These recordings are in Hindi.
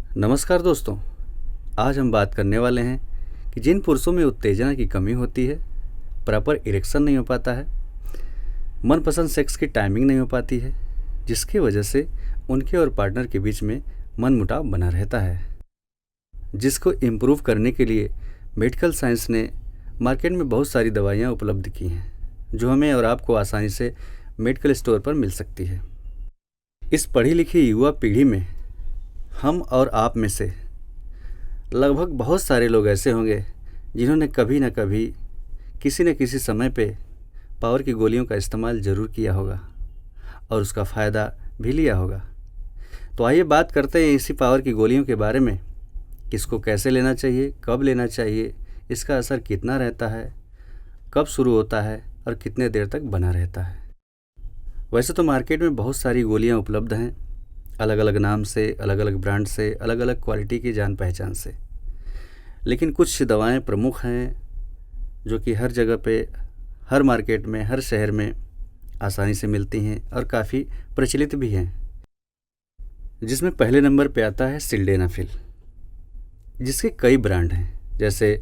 नमस्कार दोस्तों। आज हम बात करने वाले हैं कि जिन पुरुषों में उत्तेजना की कमी होती है, प्रॉपर इरेक्शन नहीं हो पाता है, मनपसंद सेक्स की टाइमिंग नहीं हो पाती है, जिसकी वजह से उनके और पार्टनर के बीच में मनमुटाव बना रहता है, जिसको इम्प्रूव करने के लिए मेडिकल साइंस ने मार्केट में बहुत सारी दवाइयाँ उपलब्ध की हैं, जो हमें और आपको आसानी से मेडिकल स्टोर पर मिल सकती है। इस पढ़ी लिखी युवा पीढ़ी में हम और आप में से लगभग बहुत सारे लोग ऐसे होंगे जिन्होंने कभी न कभी किसी न किसी समय पे पावर की गोलियों का इस्तेमाल ज़रूर किया होगा और उसका फ़ायदा भी लिया होगा। तो आइए बात करते हैं इसी पावर की गोलियों के बारे में, किसको कैसे लेना चाहिए, कब लेना चाहिए, इसका असर कितना रहता है, कब शुरू होता है और कितने देर तक बना रहता है। वैसे तो मार्केट में बहुत सारी गोलियां उपलब्ध हैं, अलग अलग नाम से, अलग अलग ब्रांड से, अलग अलग क्वालिटी की जान पहचान से, लेकिन कुछ दवाएं प्रमुख हैं जो कि हर जगह पे, हर मार्केट में, हर शहर में आसानी से मिलती हैं और काफ़ी प्रचलित भी हैं। जिसमें पहले नंबर पे आता है सिल्डेनाफिल, जिसके कई ब्रांड हैं जैसे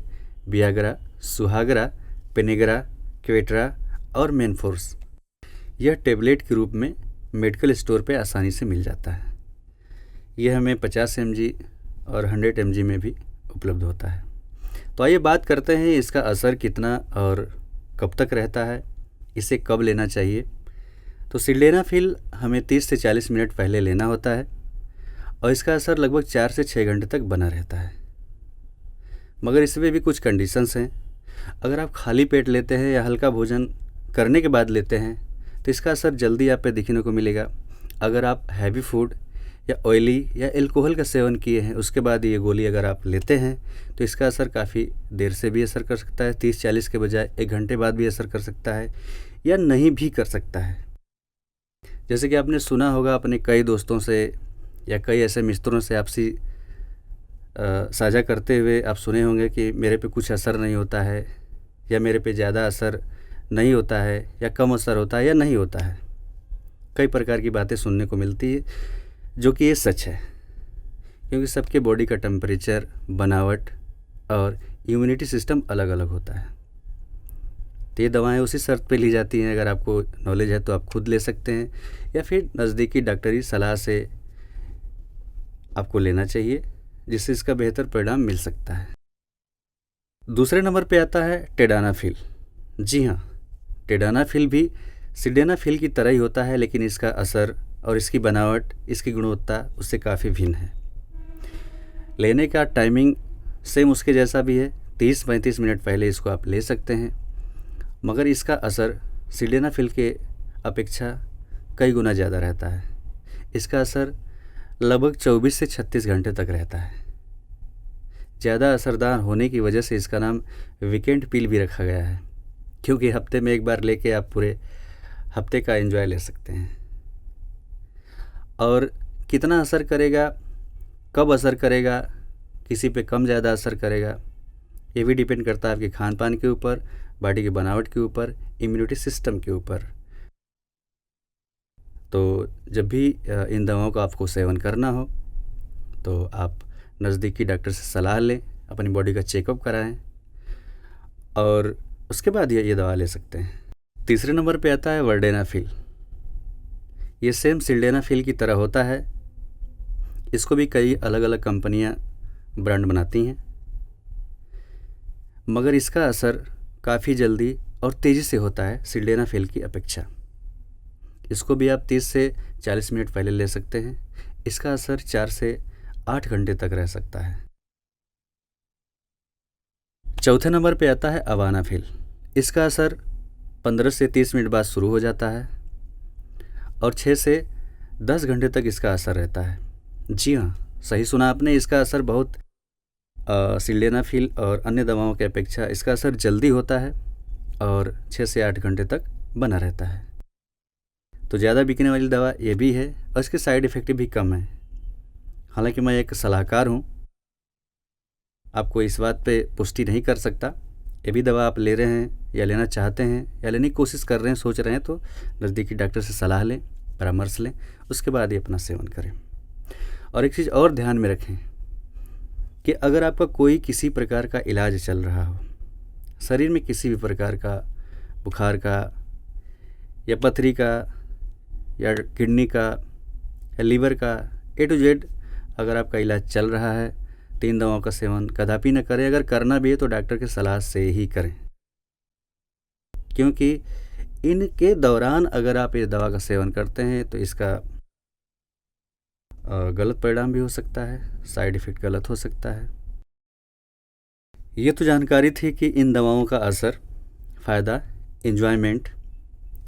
वियाग्रा, सुहागरा, पेनेग्रा, क्वेट्रा और मेनफोर्स। यह टेबलेट के रूप में मेडिकल स्टोर पे आसानी से मिल जाता है। यह हमें 50 mg और 100 mg में भी उपलब्ध होता है। तो आइए बात करते हैं इसका असर कितना और कब तक रहता है, इसे कब लेना चाहिए। तो सिल्डेनाफिल हमें 30 से 40 मिनट पहले लेना होता है और इसका असर लगभग 4 से 6 घंटे तक बना रहता है। मगर इसमें भी कुछ कंडीशंस हैं। अगर आप खाली पेट लेते हैं या हल्का भोजन करने के बाद लेते हैं तो इसका असर जल्दी आप पे दिखने को मिलेगा। अगर आप हैवी फूड या ऑयली या अल्कोहल का सेवन किए हैं उसके बाद ये गोली अगर आप लेते हैं तो इसका असर काफ़ी देर से भी असर कर सकता है, 30-40 के बजाय 1 घंटे बाद भी असर कर सकता है या नहीं भी कर सकता है। जैसे कि आपने सुना होगा अपने कई दोस्तों से या कई ऐसे मित्रों से आपसी साझा करते हुए आप सुने होंगे कि मेरे पे कुछ असर नहीं होता है, या मेरे पे ज़्यादा असर नहीं होता है, या कम असर होता है या नहीं होता है। कई प्रकार की बातें सुनने को मिलती है, जो कि ये सच है, क्योंकि सबके बॉडी का टेम्परेचर, बनावट और इम्यूनिटी सिस्टम अलग अलग होता है। तो ये दवाएं उसी शर्त पे ली जाती हैं, अगर आपको नॉलेज है तो आप खुद ले सकते हैं या फिर नज़दीकी डॉक्टरी सलाह से आपको लेना चाहिए, जिससे इसका बेहतर परिणाम मिल सकता है। दूसरे नंबर पे आता है टेडानाफिल। जी हाँ, टेडानाफिल भी सिल्डेनाफिल की तरह ही होता है, लेकिन इसका असर और इसकी बनावट, इसकी गुणवत्ता उससे काफ़ी भिन्न है। लेने का टाइमिंग सेम उसके जैसा भी है, 30-35 मिनट पहले इसको आप ले सकते हैं, मगर इसका असर सिल्डेनाफिल के अपेक्षा कई गुना ज़्यादा रहता है। इसका असर लगभग 24 से 36 घंटे तक रहता है। ज़्यादा असरदार होने की वजह से इसका नाम वीकेंड पिल भी रखा गया है, क्योंकि हफ्ते में एक बार लेके आप पूरे हफ्ते का एंजॉय ले सकते हैं। और कितना असर करेगा, कब असर करेगा, किसी पे कम ज़्यादा असर करेगा, ये भी डिपेंड करता है आपके खान पान के ऊपर, बॉडी की बनावट के ऊपर, इम्यूनिटी सिस्टम के ऊपर। तो जब भी इन दवाओं का आपको सेवन करना हो तो आप नज़दीकी डॉक्टर से सलाह लें, अपनी बॉडी का चेकअप कराएं और उसके बाद ये दवा ले सकते हैं। तीसरे नंबर पे आता है वर्डेनाफिल। ये सेम सिल्डेनाफिल की तरह होता है। इसको भी कई अलग अलग कंपनियां ब्रांड बनाती हैं, मगर इसका असर काफ़ी जल्दी और तेज़ी से होता है सिल्डेनाफिल की अपेक्षा। इसको भी आप 30 से 40 मिनट पहले ले सकते हैं। इसका असर 4 से 8 घंटे तक रह सकता है। चौथे नंबर पे आता है अवानाफिल। इसका असर 15 से 30 मिनट बाद शुरू हो जाता है और 6 से 10 घंटे तक इसका असर रहता है। जी हाँ, सही सुना आपने, इसका असर बहुत सिल्डेनाफिल और अन्य दवाओं की अपेक्षा इसका असर जल्दी होता है और 6 से 8 घंटे तक बना रहता है। तो ज़्यादा बिकने वाली दवा ये भी है और इसके साइड इफ़ेक्ट भी कम है। हालांकि मैं एक सलाहकार हूँ, आपको इस बात पे पुष्टि नहीं कर सकता। ये भी दवा आप ले रहे हैं या लेना चाहते हैं या लेने की कोशिश कर रहे हैं, सोच रहे हैं, तो नज़दीकी डॉक्टर से सलाह लें, परामर्श लें, उसके बाद ही अपना सेवन करें। और एक चीज़ और ध्यान में रखें कि अगर आपका कोई किसी प्रकार का इलाज चल रहा हो, शरीर में किसी भी प्रकार का, बुखार का या पथरी का या किडनी का या लीवर का, ए टू जेड अगर आपका इलाज चल रहा है तो इन दवाओं का सेवन कदापि न करें। अगर करना भी है तो डॉक्टर की सलाह से ही करें, क्योंकि इनके दौरान अगर आप इस दवा का सेवन करते हैं तो इसका गलत परिणाम भी हो सकता है, साइड इफ़ेक्ट गलत हो सकता है। ये तो जानकारी थी कि इन दवाओं का असर, फ़ायदा, एंजॉयमेंट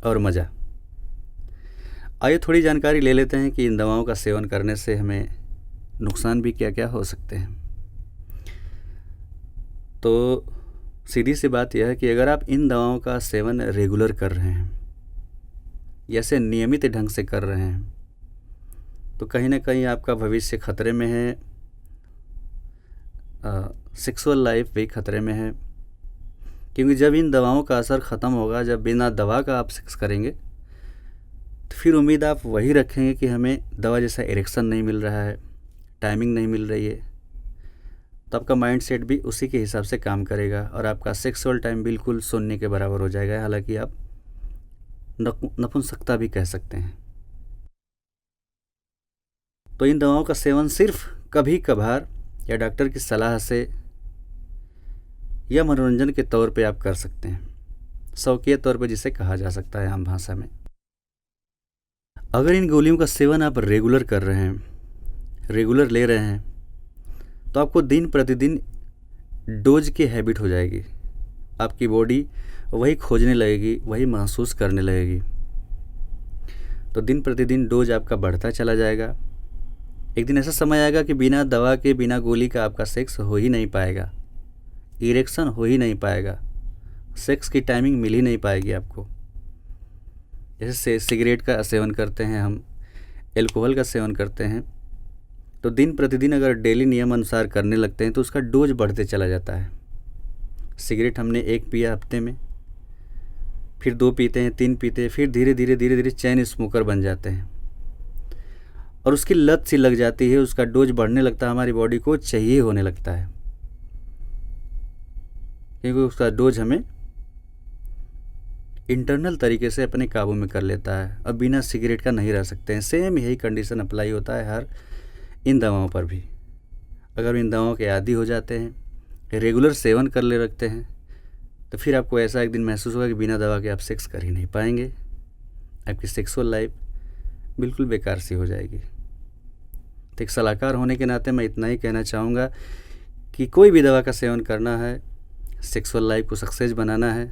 और मज़ा। आइए थोड़ी जानकारी ले लेते हैं कि इन दवाओं का सेवन करने से हमें नुकसान भी क्या क्या हो सकते हैं। तो सीधी सी बात यह है कि अगर आप इन दवाओं का सेवन रेगुलर कर रहे हैं, जैसे नियमित ढंग से कर रहे हैं, तो कहीं ना कहीं आपका भविष्य खतरे में है, सेक्सुअल लाइफ भी खतरे में है। क्योंकि जब इन दवाओं का असर ख़त्म होगा, जब बिना दवा का आप सेक्स करेंगे, तो फिर उम्मीद आप वही रखेंगे कि हमें दवा जैसा इरेक्शन नहीं मिल रहा है, टाइमिंग नहीं मिल रही है। तो आपका माइंड सेट भी उसी के हिसाब से काम करेगा और आपका सेक्सुअल टाइम बिल्कुल शून्य के बराबर हो जाएगा। हालांकि आप नपुंसकता भी कह सकते हैं। तो इन दवाओं का सेवन सिर्फ कभी कभार या डॉक्टर की सलाह से या मनोरंजन के तौर पे आप कर सकते हैं, शौकिया तौर पे जिसे कहा जा सकता है आम भाषा में। अगर इन गोलियों का सेवन आप रेगुलर कर रहे हैं, रेगुलर ले रहे हैं, तो आपको दिन प्रतिदिन डोज की हैबिट हो जाएगी। आपकी बॉडी वही खोजने लगेगी, वही महसूस करने लगेगी। तो दिन प्रतिदिन डोज आपका बढ़ता चला जाएगा। एक दिन ऐसा समय आएगा कि बिना दवा के, बिना गोली का आपका सेक्स हो ही नहीं पाएगा, इरेक्शन हो ही नहीं पाएगा, सेक्स की टाइमिंग मिल ही नहीं पाएगी आपको। जैसे सिगरेट का सेवन करते हैं हम, एल्कोहल का सेवन करते हैं, तो दिन प्रतिदिन अगर डेली नियम अनुसार करने लगते हैं तो उसका डोज बढ़ते चला जाता है। सिगरेट हमने 1 पिया हफ्ते में, फिर 2 पीते हैं, 3 पीते हैं, फिर धीरे धीरे चैन स्मोकर बन जाते हैं और उसकी लत सी लग जाती है। उसका डोज बढ़ने लगता है, हमारी बॉडी को चाहिए होने लगता है, क्योंकि उसका डोज हमें इंटरनल तरीके से अपने काबू में कर लेता है। अब बिना सिगरेट का नहीं रह सकते हैं। सेम यही कंडीशन अप्लाई होता है हर इन दवाओं पर भी। अगर इन दवाओं के आदी हो जाते हैं, रेगुलर सेवन कर ले रखते हैं, तो फिर आपको ऐसा एक दिन महसूस होगा कि बिना दवा के आप सेक्स कर ही नहीं पाएंगे। आपकी सेक्सुअल लाइफ बिल्कुल बेकार सी हो जाएगी। तो एक सलाहकार होने के नाते मैं इतना ही कहना चाहूँगा कि कोई भी दवा का सेवन करना है, सेक्सुअल लाइफ को सक्सेस बनाना है,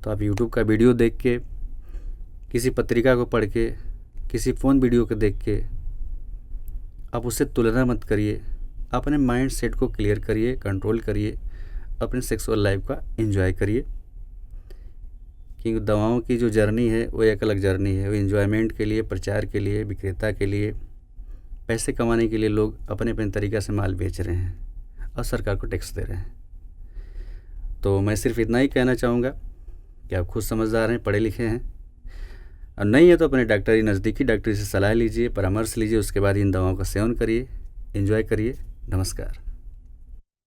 तो आप यूट्यूब का वीडियो देख के, किसी पत्रिका को पढ़ के, किसी फ़ोन वीडियो को देख के आप उससे तुलना मत करिए। अपने माइंड सेट को क्लियर करिए, कंट्रोल करिए, अपने सेक्सुअल लाइफ का एंजॉय करिए। क्योंकि दवाओं की जो जर्नी है वो एक अलग जर्नी है। वो एंजॉयमेंट के लिए, प्रचार के लिए, विक्रेता के लिए, पैसे कमाने के लिए लोग अपने अपने तरीक़े से माल बेच रहे हैं और सरकार को टैक्स दे रहे हैं। तो मैं सिर्फ इतना ही कहना चाहूँगा कि आप खुद समझदार हैं, पढ़े लिखे हैं, और नहीं है तो अपने डॉक्टरी नज़दीकी डॉक्टरी से सलाह लीजिए, परामर्श लीजिए, उसके बाद इन दवाओं का सेवन करिए, एंजॉय करिए। नमस्कार।